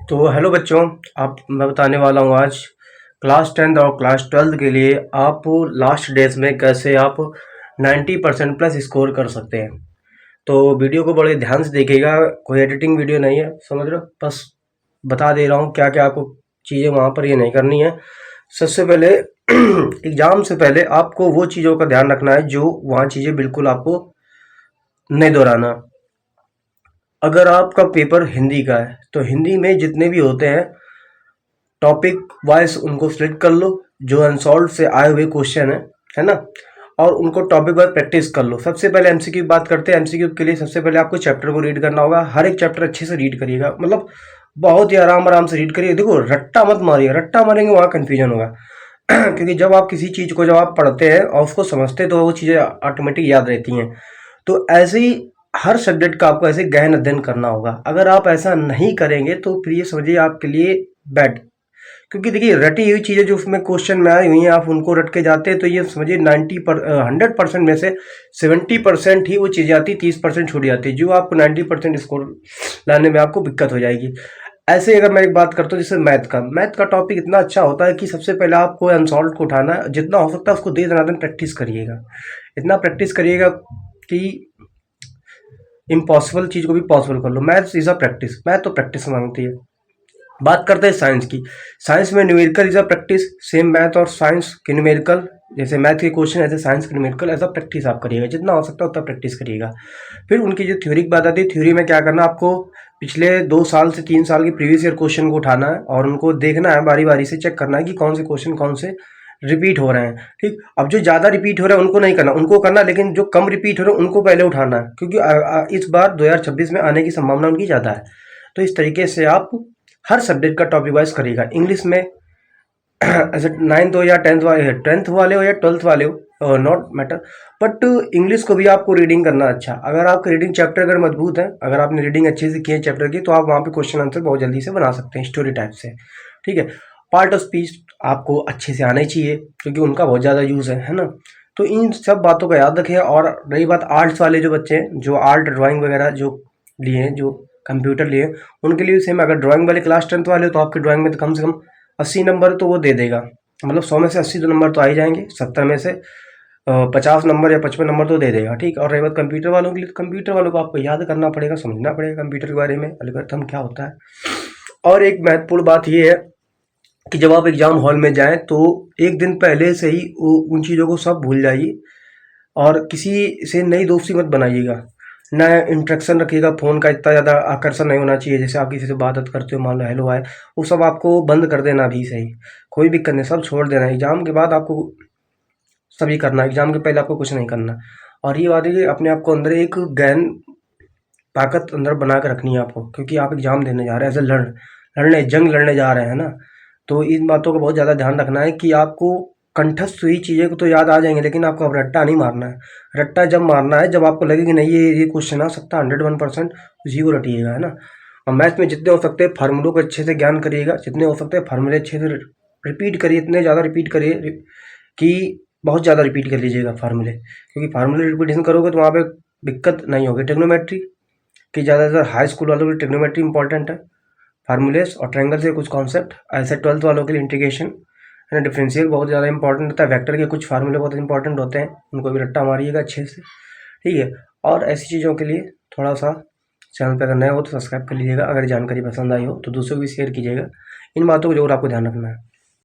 तो हेलो बच्चों, आप मैं बताने वाला हूँ आज क्लास 10th और क्लास 12th के लिए आप लास्ट डेज में कैसे आप 90% प्लस स्कोर कर सकते हैं। तो वीडियो को बड़े ध्यान से देखिएगा, कोई एडिटिंग वीडियो नहीं है, समझ रहे हो। बस बता दे रहा हूँ क्या क्या आपको चीज़ें वहाँ पर ये नहीं करनी है। सबसे पहले एग्ज़ाम से पहले आपको वो चीज़ों का ध्यान रखना है जो वहाँ चीज़ें बिल्कुल आपको नहीं दोहराना। अगर आपका पेपर हिंदी का है तो हिंदी में जितने भी होते हैं टॉपिक वाइज उनको सिलेक्ट कर लो, जो अनसॉल्व से आए हुए क्वेश्चन है ना, और उनको टॉपिक वाइज प्रैक्टिस कर लो। सबसे पहले एमसीक्यू की बात करते हैं। एमसीक्यू के लिए सबसे पहले आपको चैप्टर को रीड करना होगा। हर एक चैप्टर अच्छे से रीड करिएगा, मतलब बहुत ही आराम आराम से रीड करिए। देखो, रट्टा मत मारिएगा, रट्टा मारेंगे वहाँ कन्फ्यूजन होगा क्योंकि जब आप किसी चीज़ को जब आप पढ़ते हैं और उसको समझते हैं तो वो चीज़ें ऑटोमेटिक याद रहती हैं। तो ऐसे ही हर सब्जेक्ट का आपको ऐसे गहन अध्ययन करना होगा। अगर आप ऐसा नहीं करेंगे तो फिर ये समझिए आपके लिए बैड, क्योंकि देखिए रटी हुई चीज़ें जो उसमें क्वेश्चन में आई हुई हैं आप उनको रट के जाते हैं तो ये समझिए 100% में से 70% ही वो चीज़ें आती, 30% छूट जाती है, जो आपको 90% स्कोर लाने में आपको दिक्कत हो जाएगी। ऐसे अगर मैं एक बात करता हूँ जैसे मैथ का टॉपिक इतना अच्छा होता है कि सबसे पहले आपको अनसॉल्व को उठाना है, जितना हो सकता है उसको दे दनादन प्रैक्टिस करिएगा। इतना प्रैक्टिस करिएगा कि इम्पॉसिबल चीज़ को भी पॉसिबल कर लो। Maths is a practice, math तो प्रैक्टिस मांगती है। बात करते हैं साइंस की। साइंस में numerical is a practice, same math और साइंस के न्यूमेरिकल, जैसे मैथ के क्वेश्चन ऐसे साइंस के न्यूमेरिकल, ऐसा प्रैक्टिस आप करिएगा, जितना हो सकता है उतना प्रैक्टिस करिएगा। फिर उनकी जो थ्योरी की बात आती है, थ्योरी में क्या करना आपको, पिछले 2 साल से 3 साल के प्रीवियस ईयर क्वेश्चन को उठाना है और उनको देखना है, बारी बारी से चेक करना है कि कौन से क्वेश्चन कौन से रिपीट हो रहे हैं। ठीक, अब जो ज़्यादा रिपीट हो रहा है उनको नहीं करना, उनको करना, लेकिन जो कम रिपीट हो रहे हैं उनको पहले उठाना है, क्योंकि इस बार 2026 में आने की संभावना उनकी ज़्यादा है। तो इस तरीके से आप हर सब्जेक्ट का टॉपिक वाइज करिएगा। इंग्लिश में ऐसे 9th हो या 10th वाले हो या 12th वाले हो, नॉट मैटर, बट इंग्लिश को भी आपको रीडिंग करना अच्छा। अगर आपके रीडिंग चैप्टर अगर मजबूत है, अगर आपने रीडिंग अच्छे से की है चैप्टर की, तो आप वहाँ पे क्वेश्चन आंसर बहुत जल्दी से बना सकते हैं स्टोरी टाइप से। ठीक है, पार्ट ऑफ स्पीच आपको अच्छे से आना ही चाहिए क्योंकि उनका बहुत ज़्यादा यूज़ है ना। तो इन सब बातों का याद रखें। और रही बात आर्ट्स वाले जो बच्चे हैं, जो आर्ट ड्राइंग वगैरह जो लिए हैं, जो कंप्यूटर लिए, उनके लिए सेम। अगर ड्राइंग वाले क्लास 10th वाले हो तो आपके ड्राइंग में तो कम से कम 80 नंबर तो वो दे देगा, मतलब 100 में से 80 तो नंबर तो आ ही जाएंगे, 70 में से 50 नंबर या 55 नंबर तो दे देगा। ठीक, और रही बात कंप्यूटर वालों के लिए, तो कंप्यूटर वालों को आपको याद करना पड़ेगा, समझना पड़ेगा कंप्यूटर के बारे में, एल्गोरिथम क्या होता है। और एक महत्वपूर्ण बात ये है कि जब आप एग्जाम हॉल में जाएं तो एक दिन पहले से ही उन चीज़ों को सब भूल जाइए और किसी से नई दोस्ती मत बनाइएगा। नया इंट्रैक्शन रखिएगा, फ़ोन का इतना ज़्यादा आकर्षण नहीं होना चाहिए। जैसे आप किसी से बात करते हो, मान लो हेलो हाय, वो सब आपको बंद कर देना भी सही, कोई भी करने सब छोड़ देना। एग्ज़ाम के बाद आपको सभी करना, एग्ज़ाम के पहले आपको कुछ नहीं करना। और ये बात है कि अपने आप को अंदर एक गहन ताकत अंदर बना के रखनी है आपको, क्योंकि आप एग्ज़ाम देने जा रहे हैं, ऐसे जंग लड़ने जा रहे हैं ना। तो इन बातों का बहुत ज़्यादा ध्यान रखना है कि आपको कंठस्थ हुई चीज़ें को तो याद आ जाएंगे, लेकिन आपको अब रट्टा नहीं मारना है। रट्टा जब मारना है जब आपको लगे कि नहीं ये क्वेश्चन आ सकता है 101%, उसी को रटिएगा, है ना। और मैथ में जितने हो सकते हैं फार्मूलों को अच्छे से ज्ञान करिएगा, जितने हो सकते हैं फार्मूले अच्छे से रिपीट करिए, इतने ज़्यादा रिपीट करिए कि बहुत ज़्यादा रिपीट कर लीजिएगा फार्मूले, क्योंकि फार्मूले रिपीटेशन करोगे तो वहाँ पे दिक्कत नहीं होगी। ट्रिग्नोमेट्री कि ज़्यादातर हाई स्कूल वालों के लिए ट्रिग्नोमेट्री इंपॉर्टेंट है, फार्मूलेस और ट्रायंगल से कुछ कॉन्सेप्ट। ऐसे 12th वालों के लिए इंटीग्रेशन है ना, डिफरेंशियल बहुत ज़्यादा इंपॉर्टेंट होता है, वेक्टर के कुछ फार्मूले बहुत इंपॉर्टेंट होते हैं, उनको भी रट्टा मारिएगा अच्छे से। ठीक है, और ऐसी चीज़ों के लिए थोड़ा सा चैनल पर अगर नए हो तो सब्सक्राइब कर लीजिएगा। अगर जानकारी पसंद आई हो तो दूसरों को भी शेयर कीजिएगा। इन बातों को जरूर आपको ध्यान रखना है।